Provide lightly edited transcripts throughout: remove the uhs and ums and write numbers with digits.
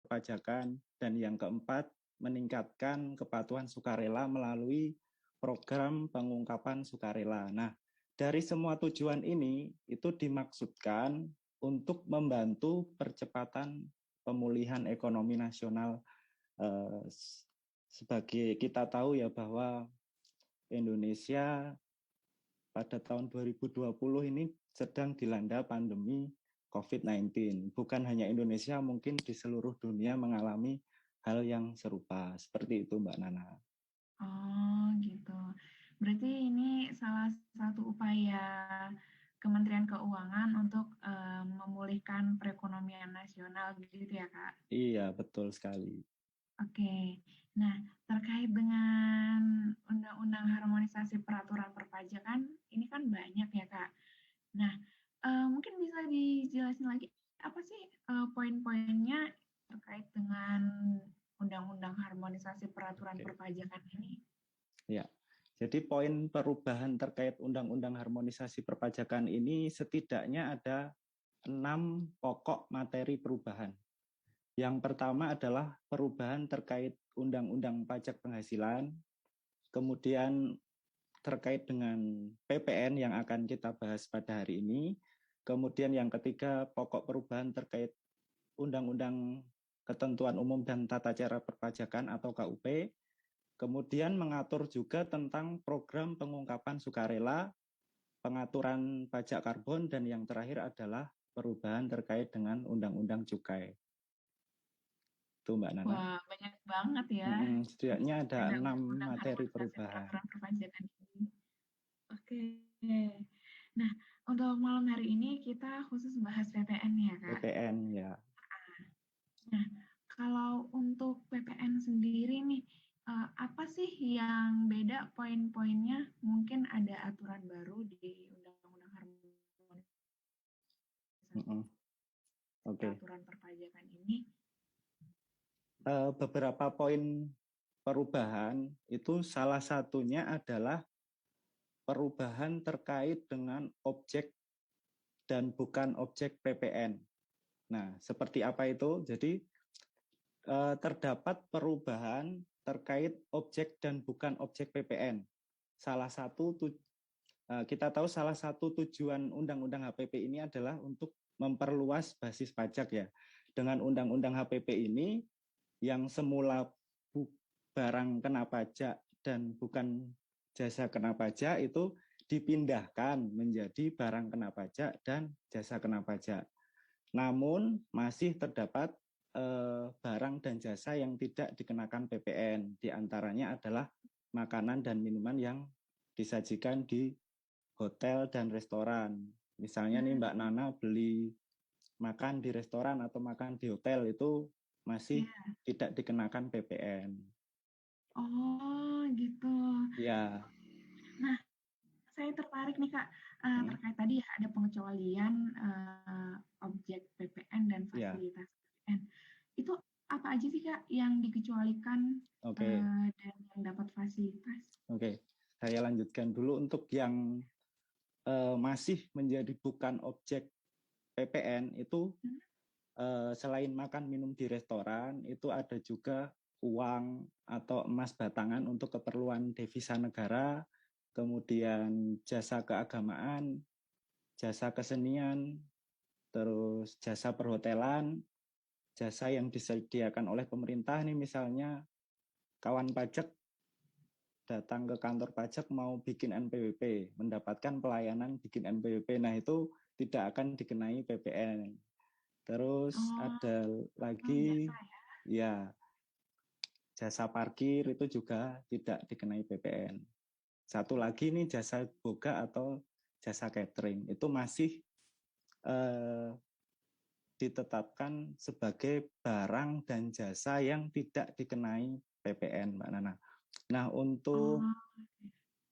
perpajakan, dan yang keempat, meningkatkan kepatuhan sukarela melalui program pengungkapan sukarela. Nah, dari semua tujuan ini itu dimaksudkan untuk membantu percepatan pemulihan ekonomi nasional. Sebagai kita tahu ya bahwa Indonesia pada tahun 2020 ini sedang dilanda pandemi COVID-19. Bukan hanya Indonesia, mungkin di seluruh dunia mengalami hal yang serupa. Seperti itu, Mbak Nana. Oh, gitu. Berarti ini salah satu upaya Kementerian Keuangan untuk memulihkan perekonomian nasional gitu ya, Kak? Iya, betul sekali. Oke. Nah, terkait dengan Undang-Undang Harmonisasi Peraturan Perpajakan, ini kan banyak ya, Kak. Nah, mungkin bisa dijelasin lagi apa sih poin-poinnya terkait dengan Undang-Undang Harmonisasi Peraturan Oke. Perpajakan ini? Ya. Jadi poin perubahan terkait Undang-Undang Harmonisasi Perpajakan ini setidaknya ada 6 pokok materi perubahan. Yang pertama adalah perubahan terkait Undang-Undang Pajak Penghasilan, kemudian terkait dengan PPN yang akan kita bahas pada hari ini, kemudian yang ketiga pokok perubahan terkait Undang-Undang Ketentuan Umum dan Tata Cara Perpajakan atau KUP, kemudian mengatur juga tentang program pengungkapan sukarela, pengaturan pajak karbon, dan yang terakhir adalah perubahan terkait dengan Undang-Undang Cukai. Itu Mbak Nana. Wah, banyak banget ya. Setidaknya ada Ada 6 undang-undang materi harmonisasi perubahan. peraturan perpajakan ini. Oke. Nah, untuk malam hari ini kita khusus bahas PPN ya, Kak. PPN ya. Nah, kalau untuk PPN sendiri nih, apa sih yang beda poin-poinnya? Mungkin ada aturan baru di Undang-Undang Harmonisasi Mm-mm. Oke. Peraturan Perpajakan ini. Beberapa poin perubahan itu salah satunya adalah perubahan terkait dengan objek dan bukan objek PPN. Nah, seperti apa itu? Jadi terdapat perubahan terkait objek dan bukan objek PPN. Salah satu kita tahu salah satu tujuan Undang-Undang HPP ini adalah untuk memperluas basis pajak ya. Dengan Undang-Undang HPP ini yang semula barang kena pajak dan bukan jasa kena pajak itu dipindahkan menjadi barang kena pajak dan jasa kena pajak. Namun masih terdapat barang dan jasa yang tidak dikenakan PPN. Di antaranya adalah makanan dan minuman yang disajikan di hotel dan restoran. Misalnya nih Mbak Nana beli makan di restoran atau makan di hotel itu masih Ya. tidak dikenakan PPN. Oh, gitu. Ya. Nah, saya tertarik nih Kak, Hmm. terkait tadi ya ada pengecualian objek PPN dan Ya. fasilitas PPN. Itu apa aja sih Kak yang dikecualikan Oke. dan yang dapat fasilitas? Oke. Saya lanjutkan dulu untuk yang masih menjadi bukan objek PPN itu selain makan minum di restoran itu ada juga uang atau emas batangan untuk keperluan devisa negara, kemudian jasa keagamaan, jasa kesenian, terus jasa perhotelan, jasa yang disediakan oleh pemerintah nih misalnya kawan pajak datang ke kantor pajak mau bikin NPWP, mendapatkan pelayanan bikin NPWP, nah itu tidak akan dikenai PPN. Terus Oh, ada jasa lagi ya. ya jasa parkir itu juga tidak dikenai PPN. Satu lagi nih jasa boga atau jasa catering itu masih eh, ditetapkan sebagai barang dan jasa yang tidak dikenai PPN, Mbak Nana. Nah untuk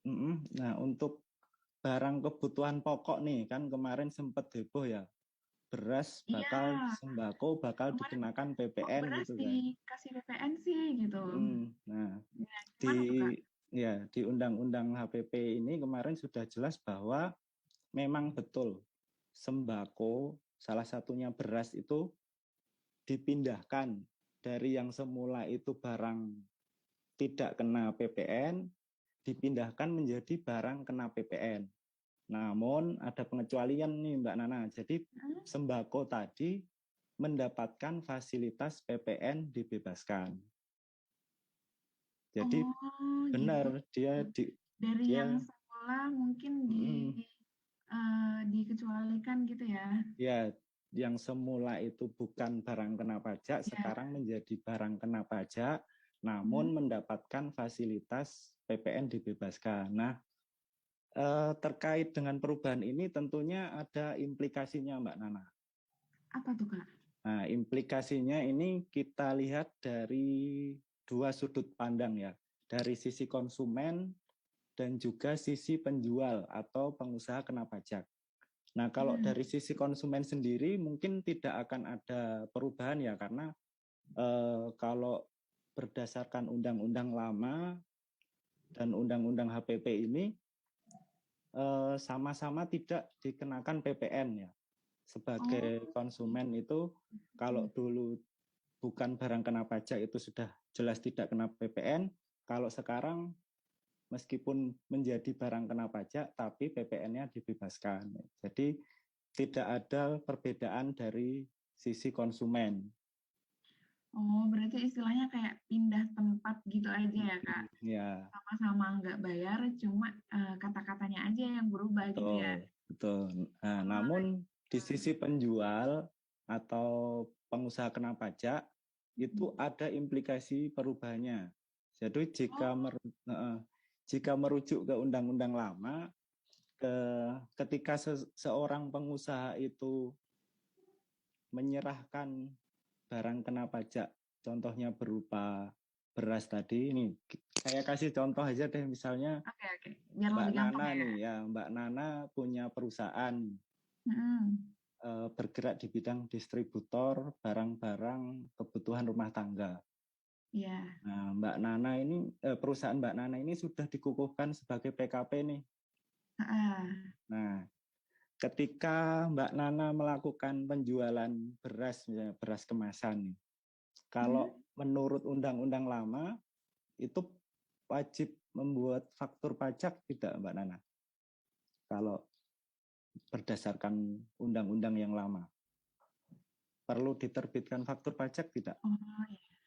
Oh, untuk barang kebutuhan pokok nih kan kemarin sempat heboh ya beras iya. bakal sembako bakal Kemarin dikenakan kok PPN beras gitu kan. dikasih PPN sih gitu. Nah Nah, di gimana tuh Kak? di Undang-Undang HPP ini kemarin sudah jelas bahwa memang betul sembako salah satunya beras itu dipindahkan dari yang semula itu barang tidak kena PPN, dipindahkan menjadi barang kena PPN. Namun ada pengecualian nih Mbak Nana. Jadi sembako tadi mendapatkan fasilitas PPN dibebaskan. Jadi benar gitu. Dari dia yang semula mungkin dikecualikan gitu ya. Ya, yang semula itu bukan barang kena pajak, sekarang menjadi barang kena pajak, namun mendapatkan fasilitas PPN dibebaskan. Nah, terkait dengan perubahan ini tentunya ada implikasinya, Mbak Nana. Apa tuh, Kak? Nah, implikasinya ini kita lihat dari dua sudut pandang ya, dari sisi konsumen dan juga sisi penjual atau pengusaha kena pajak. Nah, kalau dari sisi konsumen sendiri mungkin tidak akan ada perubahan ya, karena kalau berdasarkan undang-undang lama dan undang-undang HPP ini sama-sama tidak dikenakan PPN ya. Sebagai konsumen itu kalau dulu bukan barang kena pajak itu sudah jelas tidak kena PPN, kalau sekarang meskipun menjadi barang kena pajak tapi PPN-nya dibebaskan. Jadi tidak ada perbedaan dari sisi konsumen. Oh, berarti istilahnya kayak pindah tempat gitu aja ya, Kak? Ya. Sama-sama nggak bayar, cuma kata-katanya aja yang berubah gitu ya. Betul. Nah, namun di sisi penjual atau pengusaha kena pajak itu ada implikasi perubahannya. Jadi jika merujuk ke undang-undang lama, ketika seorang pengusaha itu menyerahkan barang kena pajak, contohnya berupa beras tadi, ini saya kasih contoh aja deh, misalnya biar Mbak lebih gampang Nana ya. nih ya, Mbak Nana punya perusahaan bergerak di bidang distributor barang-barang kebutuhan rumah tangga. Iya. Nah, Mbak Nana ini perusahaan Mbak Nana ini sudah dikukuhkan sebagai PKP nih. Nah, ketika Mbak Nana melakukan penjualan beras, ya, beras kemasan nih, kalau menurut undang-undang lama itu wajib membuat faktur pajak tidak Mbak Nana? Kalau berdasarkan undang-undang yang lama. Perlu diterbitkan faktur pajak tidak? Oh, iya.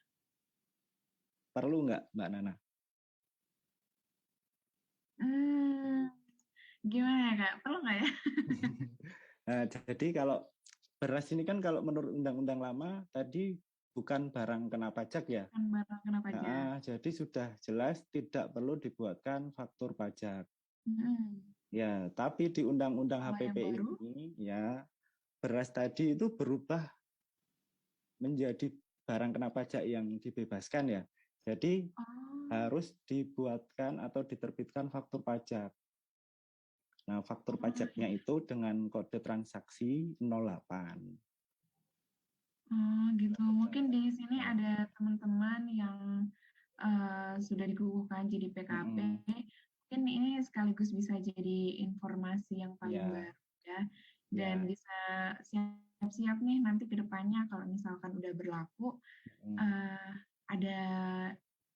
Perlu nggak Mbak Nana? Gimana ya Kak? Perlu nggak ya? Nah, jadi kalau beras ini kan kalau menurut undang-undang lama tadi bukan barang kena pajak ya. Bukan barang kena pajak. Nah, jadi sudah jelas tidak perlu dibuatkan faktur pajak. Ya, tapi di undang-undang HPP ini ya beras tadi itu berubah menjadi barang kena pajak yang dibebaskan ya. Jadi harus dibuatkan atau diterbitkan faktur pajak. Nah, faktur pajaknya itu dengan kode transaksi 08. Oh, gitu. Mungkin di sini ada teman-teman yang sudah dikukuhkan jadi PKP. Mungkin ini sekaligus bisa jadi informasi yang paling baru ya. Dan bisa siap-siap nih nanti ke depannya kalau misalkan udah berlaku ada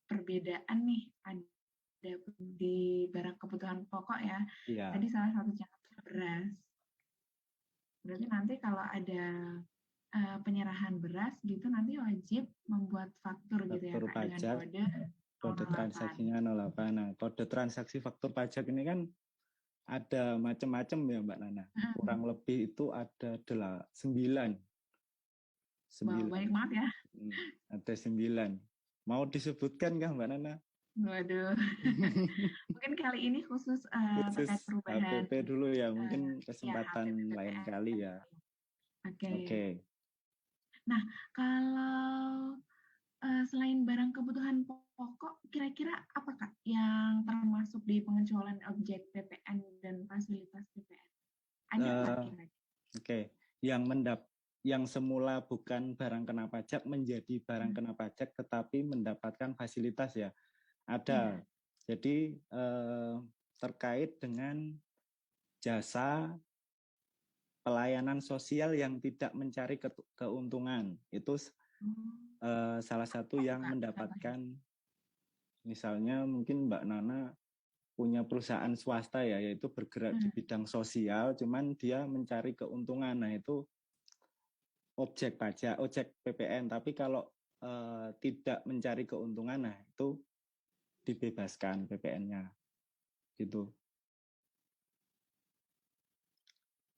perbedaan nih, ada di barang kebutuhan pokok ya. Tadi salah satu contohnya beras. Berarti nanti kalau ada penyerahan beras gitu nanti wajib membuat faktur gitu ya Kak, pajak, dengan kode transaksinya 08. Nah, kode transaksi faktur pajak ini kan ada macam-macam ya Mbak Nana. Kurang lebih itu ada 9. Wow, banyak banget ya. Ada 9. Mau disebutkan kah Mbak Nana? Waduh. Mungkin kali ini khusus terkait perubahan HPP dulu ya, mungkin kesempatan lain kali ya. Oke. Nah, kalau selain barang kebutuhan pokok, kira-kira apa Kak yang termasuk di pengecualian objek PPN dan fasilitas PPN? Ada nggak kira-kira? Oke, yang semula bukan barang kena pajak menjadi barang kena pajak tetapi mendapatkan fasilitas ya. Ada. Jadi terkait dengan jasa pelayanan sosial yang tidak mencari keuntungan. Itu Salah satu yang mendapatkan, misalnya mungkin Mbak Nana punya perusahaan swasta ya, yaitu bergerak di bidang sosial, cuman dia mencari keuntungan. Nah itu objek pajak, objek PPN. Tapi kalau tidak mencari keuntungan, nah itu dibebaskan PPN-nya, gitu.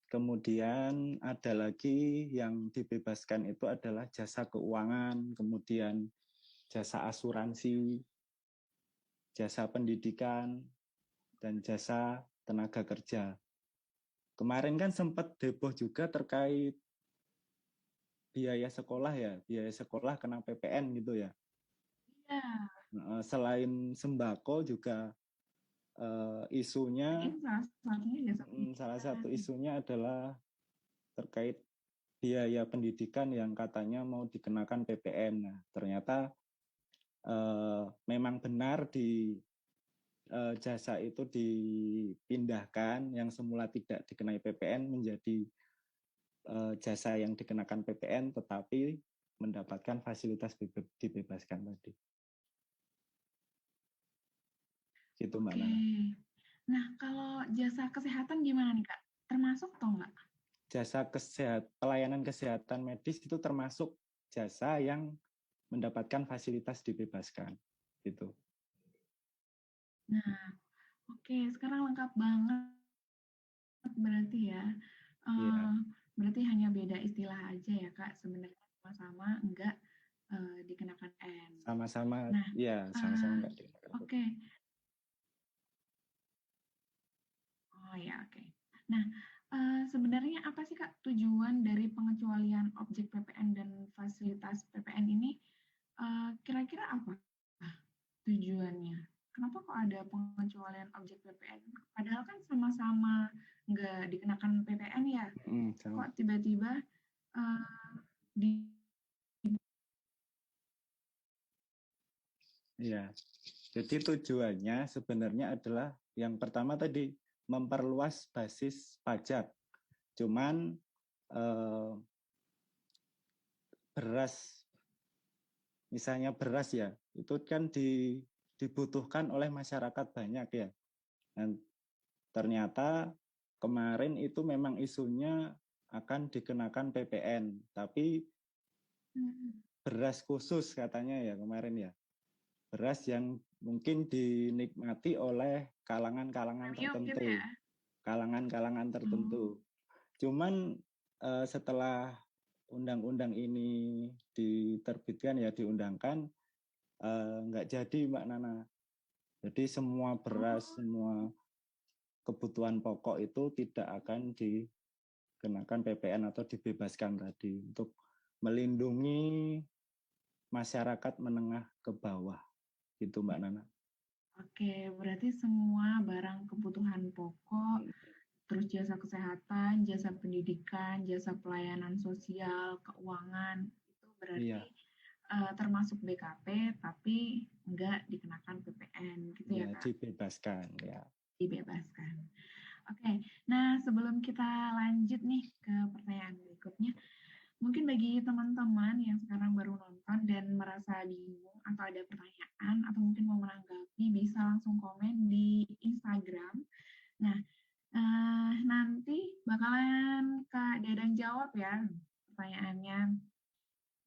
Kemudian ada lagi yang dibebaskan itu adalah jasa keuangan, kemudian jasa asuransi, jasa pendidikan, dan jasa tenaga kerja. Kemarin kan sempat heboh juga terkait biaya sekolah ya, biaya sekolah kena PPN gitu ya. Iya. Selain sembako juga isunya, salah satu isunya adalah terkait biaya pendidikan yang katanya mau dikenakan PPN. Nah, ternyata memang benar di jasa itu dipindahkan yang semula tidak dikenai PPN menjadi jasa yang dikenakan PPN tetapi mendapatkan fasilitas dibebaskan tadi. Gitu Mbak Nana. Nah, kalau jasa kesehatan gimana nih Kak? Termasuk atau enggak? Jasa pelayanan kesehatan medis itu termasuk jasa yang mendapatkan fasilitas dibebaskan. Gitu. Nah, sekarang lengkap banget berarti ya. Iya. Berarti hanya beda istilah aja ya Kak, sebenarnya sama-sama enggak dikenakan N. Sama-sama, Nah, ya sama-sama enggak dikenakan. Oke. Oh ya, oke. Nah, sebenarnya apa sih Kak tujuan dari pengecualian objek PPN dan fasilitas PPN ini? Kira-kira apa tujuannya? Kenapa kok ada pengecualian objek PPN? Padahal kan sama-sama nggak dikenakan PPN ya. Kok tiba-tiba di Ya, jadi tujuannya sebenarnya adalah yang pertama tadi memperluas basis pajak. Cuman beras, misalnya beras ya, itu kan dibutuhkan oleh masyarakat banyak ya. Dan ternyata kemarin itu memang isunya akan dikenakan PPN, tapi beras khusus katanya ya kemarin ya. Beras yang mungkin dinikmati oleh kalangan-kalangan tertentu. gitu ya? Kalangan-kalangan tertentu. Cuman setelah undang-undang ini diterbitkan ya diundangkan, nggak jadi Mbak Nana. Jadi semua beras, semua kebutuhan pokok itu tidak akan dikenakan PPN atau dibebaskan tadi untuk melindungi masyarakat menengah ke bawah. Gitu Mbak Nana. Oke, berarti semua barang kebutuhan pokok, terus jasa kesehatan, jasa pendidikan, jasa pelayanan sosial, keuangan, itu berarti termasuk BKP, tapi enggak dikenakan PPN, gitu ya Kak? Dibebaskan, ya. Dibebaskan. Oke, nah sebelum kita lanjut nih ke pertanyaan berikutnya, mungkin bagi teman-teman yang sekarang baru nonton dan merasa bingung atau ada pertanyaan atau mungkin mau menanggapi, bisa langsung komen di Instagram. Nah, nanti bakalan Kak Dadang jawab ya pertanyaannya.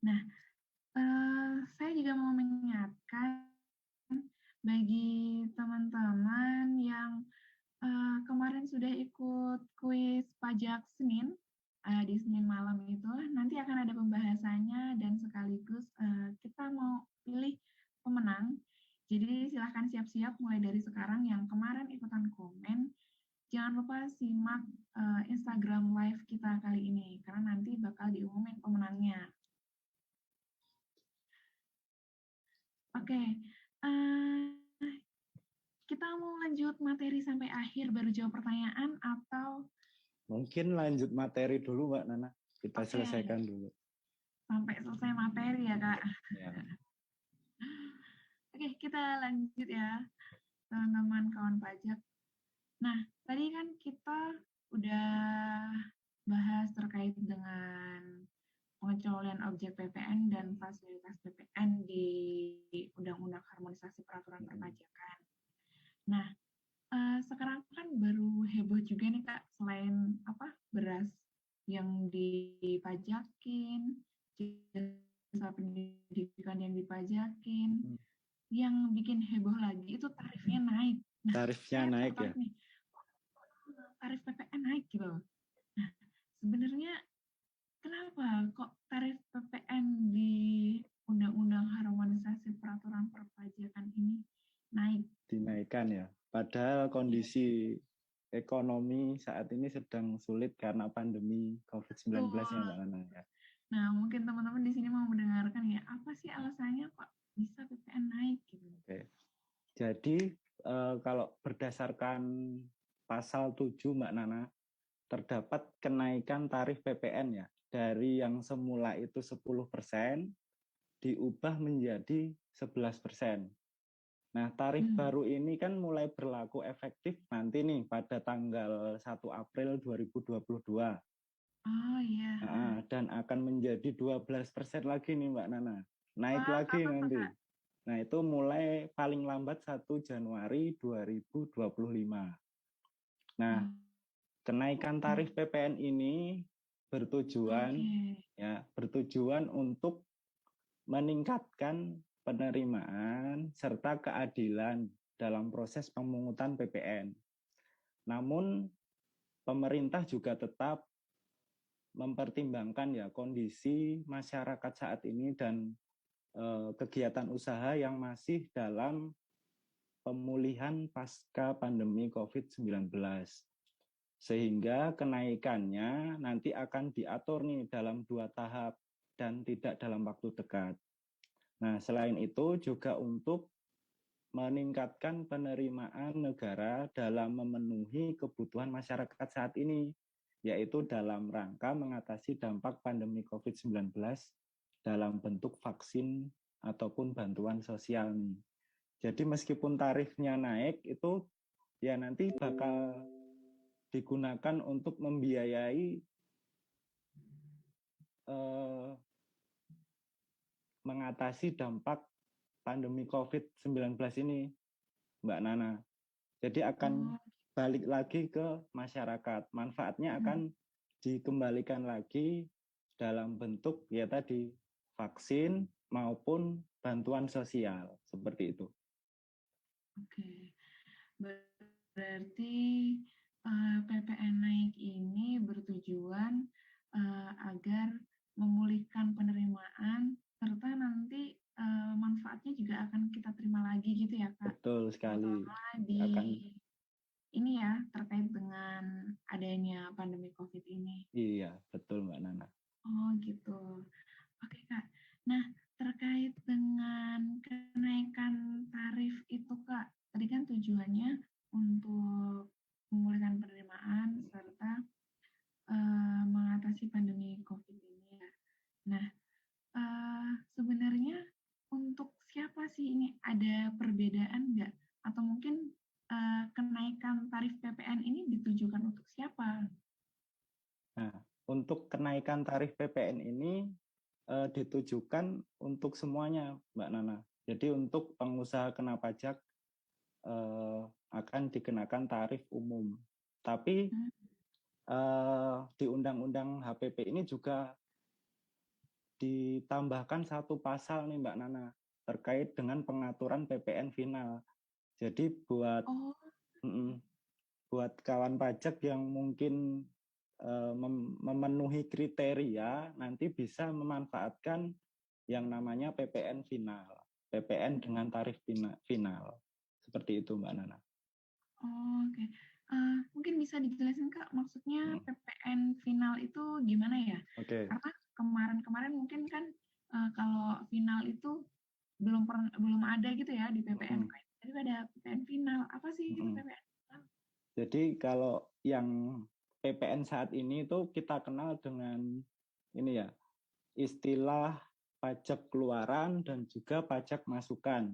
Nah, saya juga mau mengingatkan bagi teman-teman yang kemarin sudah ikut kuis pajak Senin, di Senin malam itu, nanti akan ada pembahasannya dan sekaligus kita mau pilih pemenang. Jadi silahkan siap-siap mulai dari sekarang yang kemarin ikutan komen. Jangan lupa simak Instagram live kita kali ini, karena nanti bakal diumumin pemenangnya. Oke, kita mau lanjut materi sampai akhir baru jawab pertanyaan atau mungkin lanjut materi dulu Mbak Nana, kita selesaikan dulu sampai selesai materi ya Kak. Ya. Oke, kita lanjut ya teman-teman kawan pajak. Nah, tadi kan kita udah bahas terkait dengan pengecualian objek PPN dan fasilitas PPN di Undang-Undang Harmonisasi Peraturan Perpajakan. Nah, sekarang kan baru heboh juga nih Kak, selain beras yang dipajakin, jasa pendidikan yang dipajakin, yang bikin heboh lagi itu tarifnya naik. Nah, tarifnya naik ya? Nih, tarif PPN naik gitu. Nah, sebenarnya kenapa kok tarif PPN di Undang-Undang Harmonisasi Peraturan Perpajakan ini naik? Dinaikkan ya. Padahal kondisi ekonomi saat ini sedang sulit karena pandemi COVID-19 ya Mbak Nana ya. Nah, mungkin teman-teman di sini mau mendengarkan ya, apa sih alasannya kok bisa PPN naik gitu? Oke. Jadi kalau berdasarkan pasal 7 Mbak Nana, terdapat kenaikan tarif PPN ya, dari yang semula itu 10% diubah menjadi 11%. Nah, tarif baru ini kan mulai berlaku efektif nanti nih pada tanggal 1 April 2022. Oh iya. Dan akan menjadi 12% lagi nih Mbak Nana. Naik lagi nanti. Nah, itu mulai paling lambat 1 Januari 2025. Nah, kenaikan tarif PPN ini bertujuan untuk meningkatkan penerimaan serta keadilan dalam proses pemungutan PPN. Namun pemerintah juga tetap mempertimbangkan ya kondisi masyarakat saat ini dan kegiatan usaha yang masih dalam pemulihan pasca pandemi COVID-19. Sehingga kenaikannya nanti akan diatur nih dalam 2 tahap dan tidak dalam waktu dekat. Nah, selain itu juga untuk meningkatkan penerimaan negara dalam memenuhi kebutuhan masyarakat saat ini, yaitu dalam rangka mengatasi dampak pandemi COVID-19 dalam bentuk vaksin ataupun bantuan sosial nih. Jadi meskipun tarifnya naik, itu ya nanti bakal digunakan untuk membiayai mengatasi dampak pandemi COVID-19 ini, Mbak Nana. Jadi akan balik lagi ke masyarakat. Manfaatnya akan dikembalikan lagi dalam bentuk ya tadi vaksin maupun bantuan sosial seperti itu. Oke. Berarti PPN naik ini bertujuan agar memulihkan penerimaan serta nanti manfaatnya juga akan kita terima lagi gitu ya Kak? Betul sekali. Ini ya terkait dengan adanya pandemi COVID ini. Iya, betul Mbak Nana. Oh gitu. Oke Kak. Nah, terkait dengan kenaikan tarif itu Kak, tadi kan tujuannya untuk memulihkan penerimaan serta mengatasi pandemi COVID ini ya. Nah, sebenarnya untuk siapa sih ini? Ada perbedaan nggak? Atau mungkin kenaikan tarif PPN ini ditujukan untuk siapa? Nah, untuk kenaikan tarif PPN ini ditujukan untuk semuanya, Mbak Nana. Jadi untuk pengusaha kena pajak akan dikenakan tarif umum. Tapi di Undang-Undang HPP ini juga ditambahkan 1 pasal nih Mbak Nana terkait dengan pengaturan PPN final. Jadi buat kawan pajak yang mungkin memenuhi kriteria nanti bisa memanfaatkan yang namanya PPN final, PPN dengan tarif final. Seperti itu Mbak Nana. Oh, oke. Mungkin bisa dijelasin Kak, maksudnya PPN final itu gimana ya? Karena kemarin-kemarin mungkin kan kalau final itu belum ada gitu ya di PPN. Jadi ada PPN final. Apa sih itu PPN final? Jadi kalau yang PPN saat ini itu kita kenal dengan ini ya, istilah pajak keluaran dan juga pajak masukan.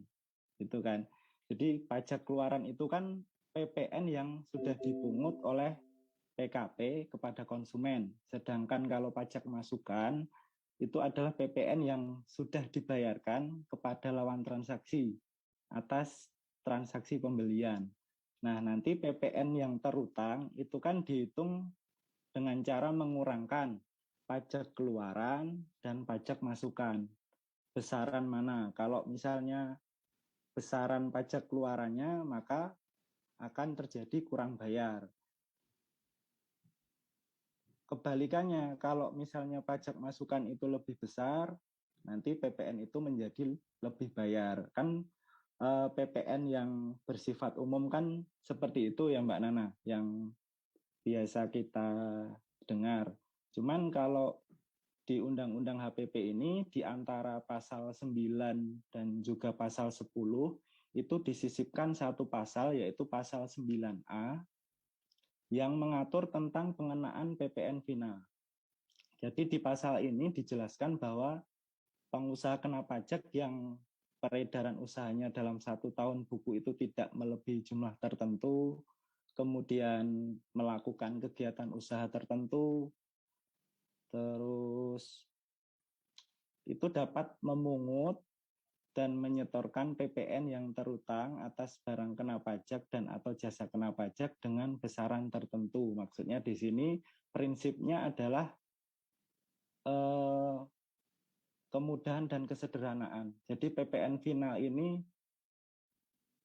Gitu kan. Jadi pajak keluaran itu kan PPN yang sudah dipungut oleh PKP kepada konsumen. Sedangkan kalau pajak masukan itu adalah PPN yang sudah dibayarkan kepada lawan transaksi atas transaksi pembelian. Nah, nanti PPN yang terutang itu kan dihitung dengan cara mengurangkan pajak keluaran dan pajak masukan. Besaran mana? Kalau misalnya besaran pajak keluarannya, maka akan terjadi kurang bayar. Kebalikannya, kalau misalnya pajak masukan itu lebih besar, nanti PPN itu menjadi lebih bayar. Kan PPN yang bersifat umum kan seperti itu ya Mbak Nana, yang biasa kita dengar. Cuman kalau di Undang-Undang HPP ini di antara pasal 9 dan juga pasal 10 itu disisipkan satu pasal yaitu pasal 9A yang mengatur tentang pengenaan PPN final. Jadi di pasal ini dijelaskan bahwa pengusaha kena pajak yang peredaran usahanya dalam 1 tahun buku itu tidak melebihi jumlah tertentu, kemudian melakukan kegiatan usaha tertentu, terus itu dapat memungut dan menyetorkan PPN yang terutang atas barang kena pajak dan atau jasa kena pajak dengan besaran tertentu. Maksudnya di sini prinsipnya adalah kemudahan dan kesederhanaan. Jadi PPN final ini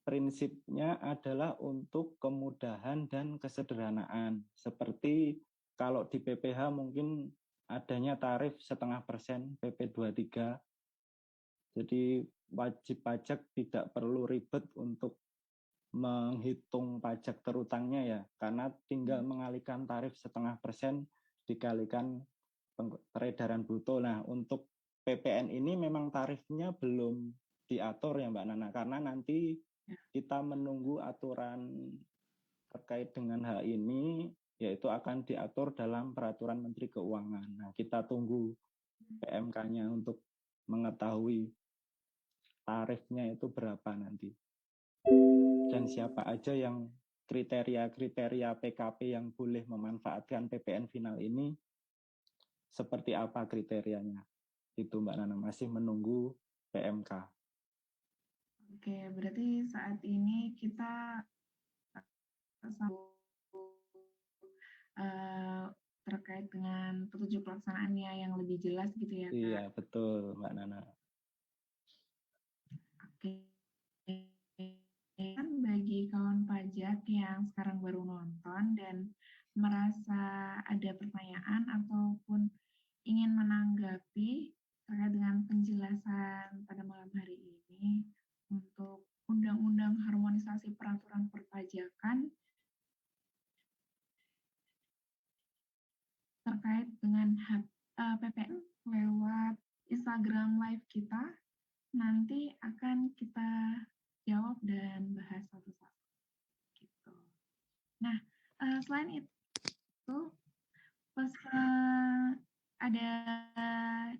prinsipnya adalah untuk kemudahan dan kesederhanaan. Seperti kalau di PPh mungkin adanya tarif 0,5% PP 23. Jadi wajib pajak tidak perlu ribet untuk menghitung pajak terutangnya ya, karena tinggal mengalihkan tarif 0,5% dikalikan peredaran bruto. Nah, untuk PPN ini memang tarifnya belum diatur ya Mbak Nana, karena nanti kita menunggu aturan terkait dengan hal ini, yaitu akan diatur dalam peraturan Menteri Keuangan. Nah, kita tunggu PMK-nya untuk mengetahui tarifnya itu berapa nanti. Dan siapa aja yang kriteria-kriteria PKP yang boleh memanfaatkan PPN final ini, seperti apa kriterianya. Itu Mbak Nana, masih menunggu PMK. Oke, berarti saat ini kita terkait dengan petunjuk pelaksanaannya yang lebih jelas gitu ya, Kak? Iya, betul Mbak Nana. Oke. Kan bagi kawan pajak yang sekarang baru nonton dan merasa ada pertanyaan ataupun ingin menanggapi terkait dengan penjelasan pada malam hari ini untuk Undang-Undang Harmonisasi Peraturan Perpajakan terkait dengan PPN lewat Instagram Live kita, nanti akan kita jawab dan bahas satu-satu. Gitu. Nah, selain itu, ada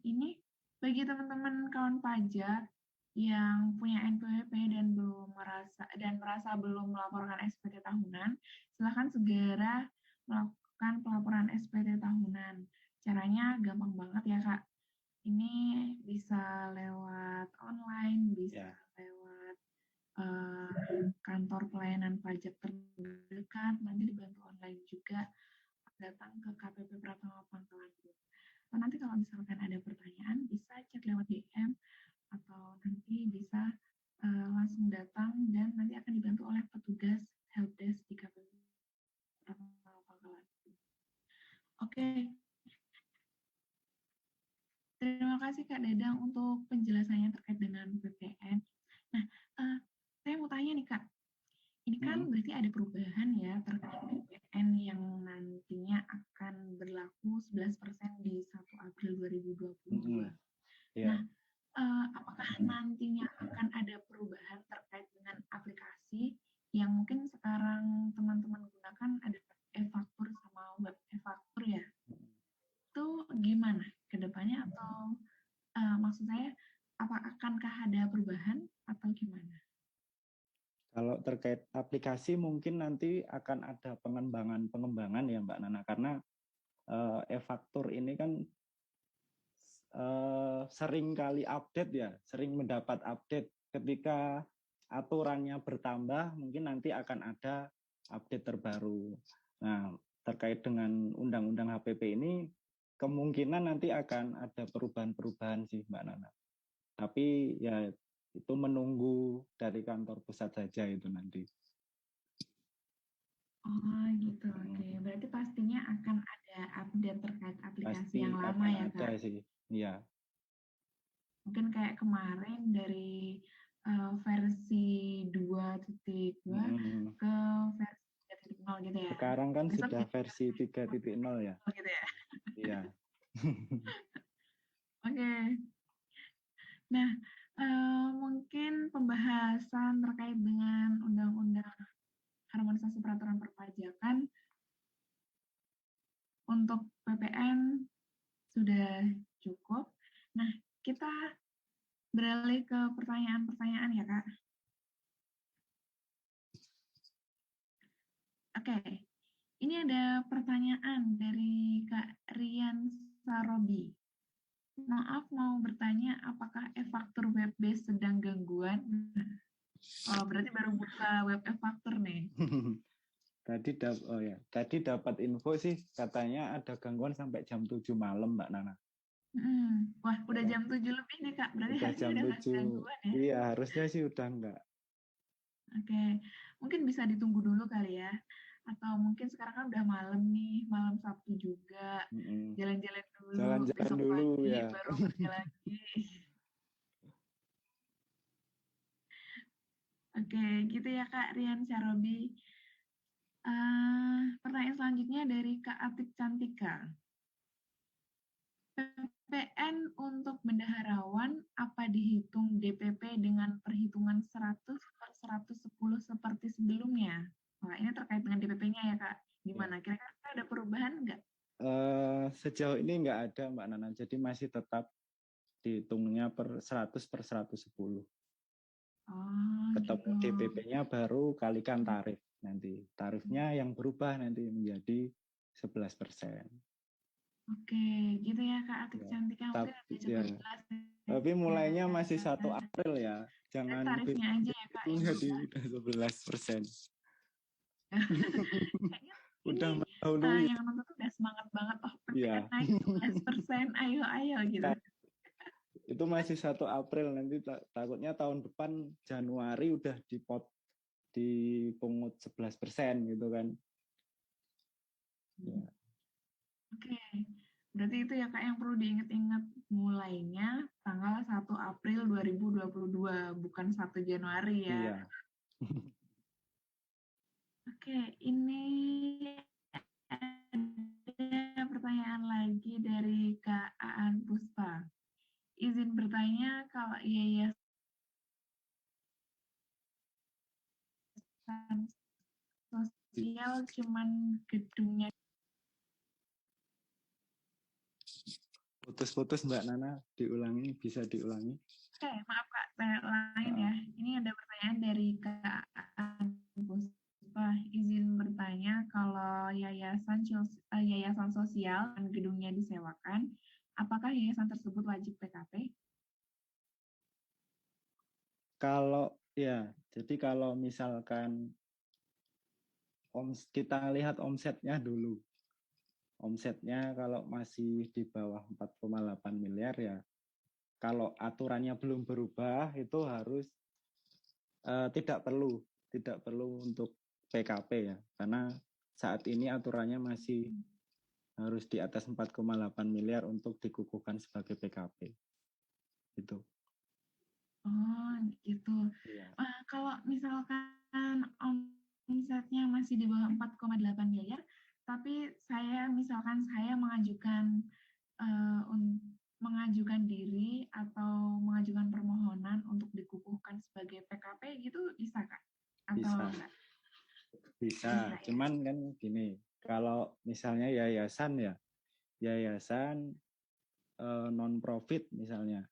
ini bagi teman-teman kawan pajak yang punya NPWP dan merasa belum melaporkan SPT tahunan, silakan segera melakukan pelaporan SPT tahunan. Caranya gampang banget ya Kak. Ini bisa lewat online, bisa lewat kantor pelayanan pajak terdekat, nanti dibantu online juga, datang ke KPP Pratama Pangkalan Bun. Nanti kalau misalkan ada pertanyaan bisa cek lewat DM atau nanti bisa langsung datang dan nanti akan dibantu oleh petugas helpdesk di KPP Pratama Pangkalan Bun. Oke. Terima kasih Kak Dadang untuk penjelasannya terkait dengan PPN. Nah, saya mau tanya nih Kak, ini kan berarti ada perubahan ya terkait PPN yang nantinya akan berlaku 11% di 1 April 2022. Nah, apakah nantinya akan ada perubahan terkait dengan aplikasi yang mungkin sekarang teman-teman gunakan ada e-faktur sama web e-faktur ya? Itu gimana ke depannya atau maksud saya akankah ada perubahan atau gimana? Kalau terkait aplikasi mungkin nanti akan ada pengembangan ya Mbak Nana, karena e-faktur ini kan sering kali update ya, sering mendapat update. Ketika aturannya bertambah, mungkin nanti akan ada update terbaru. Nah, terkait dengan Undang-Undang HPP ini, kemungkinan nanti akan ada perubahan-perubahan sih, Mbak Nana. Tapi ya itu menunggu dari kantor pusat saja itu nanti. Oh gitu, oke. Berarti pastinya akan ada update terkait aplikasi Pasti yang lama akan ya, ada Kak? sih, ya. Mungkin kayak kemarin dari versi 2.2 Mm-mm. ke versi 3.0 gitu ya. Sekarang kan Besok sudah jadi versi 3.0 ya. gitu ya. Iya. Oke. Nah, mungkin pembahasan terkait dengan undang-undang harmonisasi peraturan perpajakan untuk PPN sudah cukup. Nah, kita beralih ke pertanyaan-pertanyaan ya, Kak. Oke, ini ada pertanyaan dari Kak Rian Sarobi. Maaf mau bertanya, apakah e-faktur web-based sedang gangguan? Oh, berarti baru buka web e-faktur nih. Tadi dapat info sih katanya ada gangguan sampai jam 7 malam Mbak Nana. Wah, udah Ya, jam 7 lebih nih, Kak. Berarti udah harusnya jam udah nggak 7. gangguan ya. Iya, harusnya sih udah enggak. Oke, mungkin bisa ditunggu dulu kali ya. Atau mungkin sekarang kan udah malam nih, malam Sabtu juga. Jalan-jalan dulu, Jalan-jalan besok dulu pagi ya. baru kerja lagi. Oke, gitu ya Kak Rian Syarobi. Pertanyaan selanjutnya dari Kak Atik Cantika. PPN untuk bendaharawan apa dihitung DPP dengan perhitungan 100/110 seperti sebelumnya? Wah, ini terkait dengan DPP-nya ya Kak. Ya. Gimana? Kira-kira ada perubahan nggak? Sejauh ini enggak ada Mbak Nana, jadi masih tetap dihitungnya per 100/110. Oh, Ketemu gitu. DPP-nya baru kalikan tarif nanti. Tarifnya yang berubah nanti menjadi 11%. Oke, gitu ya Kak Atik Ya. Cantika. Mungkin Tapi udah ya, cukup jelas tapi ya. mulainya masih 1 April ya. Dan Jangan tarifnya aja ya Kak itu yang jadi berubah. udah 11%. Kayaknya ini Udah mendahului. yang nonton tuh udah semangat banget. Oh, PPN Iya. naik 11%, ayo gitu. Itu masih 1 April nanti takutnya tahun depan Januari udah dipungut 11% gitu kan. Ya. Oke, berarti itu ya Kak yang perlu diingat-ingat, mulainya tanggal 1 April 2022, bukan 1 Januari ya. Iya. Oke, ini ada pertanyaan lagi dari Kak Aan Puspa. Izin bertanya, kalau yayasan sosial cuman gedungnya. Putus-putus Mbak Nana, bisa diulangi. Oke, maaf Kak, saya lain ya. Ini ada pertanyaan dari Kak Aan Puspa. Izin bertanya, kalau yayasan sosial dan gedungnya disewakan, apakah yayasan tersebut wajib PKP? Jadi kalau misalkan kita lihat omsetnya dulu. Omsetnya kalau masih di bawah 4,8 miliar ya, kalau aturannya belum berubah itu harus tidak perlu untuk PKP ya, karena saat ini aturannya masih harus di atas 4,8 miliar untuk dikukuhkan sebagai PKP. Itu. Oh, gitu. Iya. Kalau misalkan omsetnya masih di bawah 4,8 miliar, tapi saya mengajukan mengajukan diri atau mengajukan permohonan untuk dikukuhkan sebagai PKP gitu bisa Kak? Atau Bisa. enggak? Bisa, Bisa ya. cuman kan gini, kalau misalnya yayasan non profit misalnya,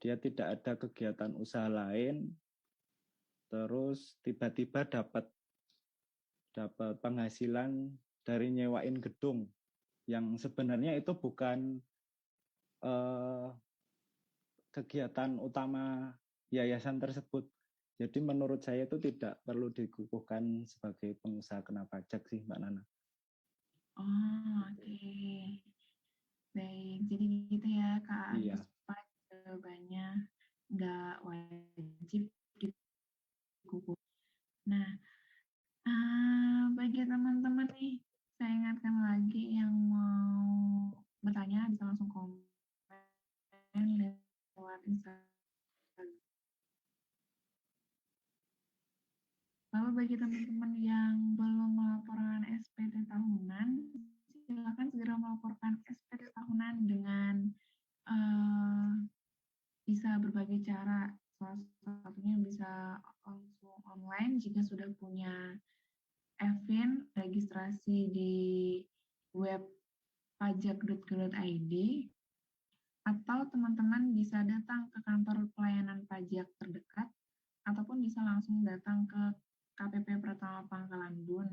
dia tidak ada kegiatan usaha lain, terus tiba-tiba dapat penghasilan dari nyewain gedung yang sebenarnya itu bukan kegiatan utama yayasan tersebut. Jadi menurut saya itu tidak perlu dikukuhkan sebagai pengusaha kena pajak sih, Mbak Nana. Oh, oke. Baik, jadi gitu ya Kak Iya. Agus, jawabannya nggak wajib dikukuh. Nah, bagi teman-teman nih, saya ingatkan lagi yang mau bertanya bisa langsung komen lewat Instagram. Lalu bagi teman-teman yang belum melaporkan SPT tahunan, silakan segera melaporkan SPT tahunan dengan bisa berbagai cara. Salah satunya bisa langsung online jika sudah punya EVIN, registrasi di web pajak.go.id, atau teman-teman bisa datang ke kantor pelayanan pajak terdekat, ataupun bisa langsung datang ke KPP Pratama Pangkalan Bun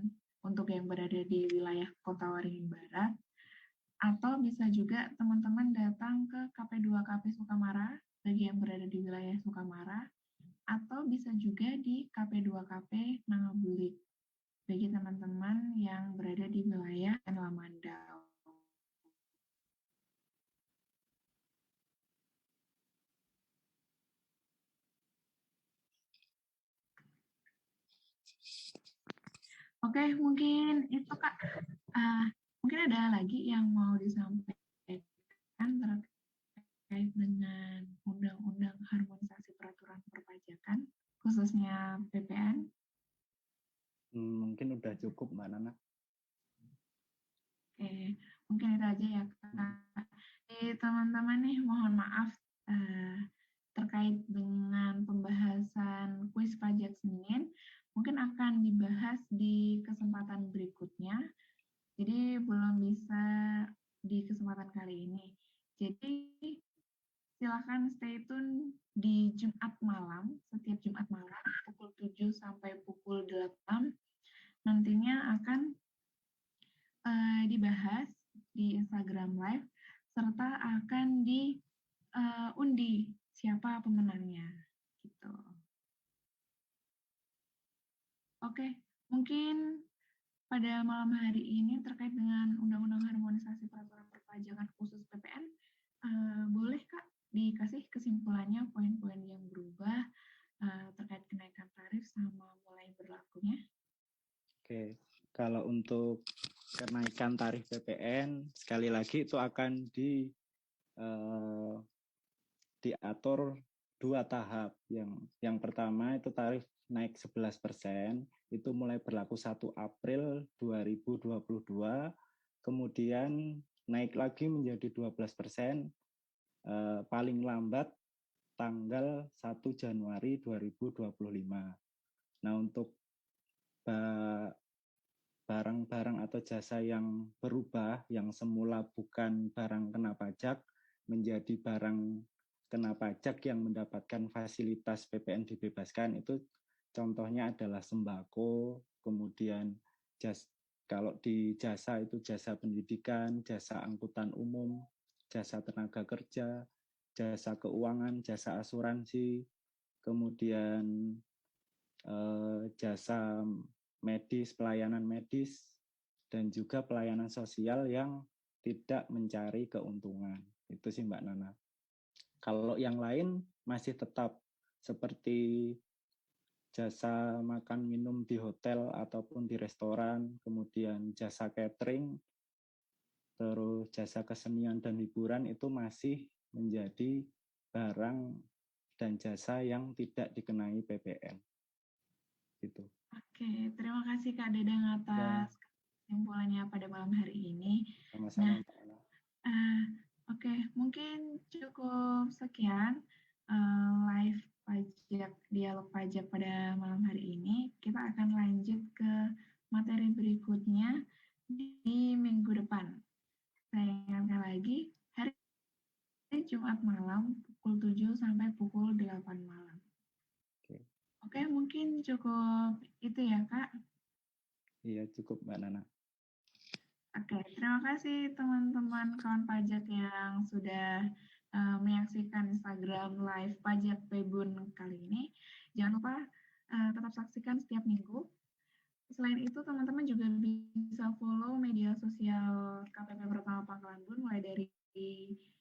untuk yang berada di wilayah Kota Waringin Barat, atau bisa juga teman-teman datang ke KP2KP Sukamara bagi yang berada di wilayah Sukamara, atau bisa juga di KP2KP Nangabulik bagi teman-teman yang berada di wilayah Lamandau. Oke, mungkin itu Kak. Mungkin ada lagi yang mau disampaikan terkait dengan Undang-Undang Harmonisasi Peraturan Perpajakan, khususnya PPN. Mungkin udah cukup, Mbak Nana. Oke, mungkin itu aja ya Kak. Teman-teman nih, mohon maaf terkait dengan pembahasan kuis pajak Senin, mungkin akan dibahas di kesempatan berikutnya. Jadi belum bisa di kesempatan kali ini. Jadi silakan stay tune di Jumat malam, setiap Jumat malam pukul 7 sampai pukul 8. Nantinya akan dibahas di Instagram Live, serta akan diundi siapa pemenangnya. Gitu. Oke, mungkin pada malam hari ini terkait dengan Undang-Undang Harmonisasi Peraturan Perpajakan khusus PPN, boleh Kak dikasih kesimpulannya poin-poin yang berubah terkait kenaikan tarif sama mulai berlakunya? Oke, kalau untuk kenaikan tarif PPN sekali lagi itu akan diatur 2 tahap. Yang pertama itu tarif naik 11%, itu mulai berlaku 1 April 2022, kemudian naik lagi menjadi 12%, paling lambat tanggal 1 Januari 2025. Nah, untuk barang-barang atau jasa yang berubah, yang semula bukan barang kena pajak, menjadi barang kena pajak yang mendapatkan fasilitas PPN dibebaskan, itu contohnya adalah sembako, kemudian kalau di jasa itu jasa pendidikan, jasa angkutan umum, jasa tenaga kerja, jasa keuangan, jasa asuransi, kemudian jasa medis, pelayanan medis, dan juga pelayanan sosial yang tidak mencari keuntungan. Itu sih Mbak Nana. Kalau yang lain masih tetap seperti jasa makan minum di hotel ataupun di restoran, kemudian jasa catering, terus jasa kesenian dan hiburan itu masih menjadi barang dan jasa yang tidak dikenai PPN. Gitu. Oke, terima kasih Kak Dedang atas kesimpulannya pada malam hari ini. Sama-sama. Nah, oke, mungkin cukup sekian live pajak, dialog pajak pada malam hari ini. Kita akan lanjut ke materi berikutnya di minggu depan. Saya ingatkan lagi, hari Jumat malam pukul 7 sampai pukul 8 malam. Oke, mungkin cukup itu ya, Kak. Iya, cukup Mbak Nana. Oke. Oke, terima kasih teman-teman kawan pajak yang sudah menyaksikan Instagram Live Pajak Pebun kali ini. Jangan lupa tetap saksikan setiap minggu. Selain itu, teman-teman juga bisa follow media sosial KPP Pratama Pangkalan Bun, mulai dari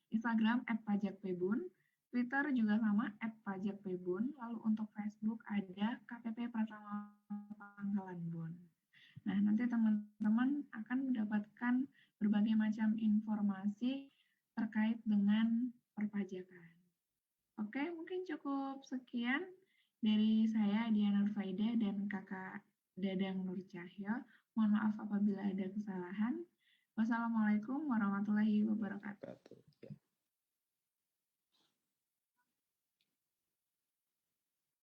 Instagram @pajakpebun, Twitter juga sama @pajakpebun, lalu untuk Facebook ada KPP Pratama Pangkalan Bun. Nah, nanti teman-teman akan mendapatkan berbagai macam informasi terkait dengan perpajakan. Oke, mungkin cukup sekian dari saya, Diana Nurfaida, dan kakak Dadang Nur Cahyo. Mohon maaf apabila ada kesalahan. Wassalamualaikum warahmatullahi wabarakatuh.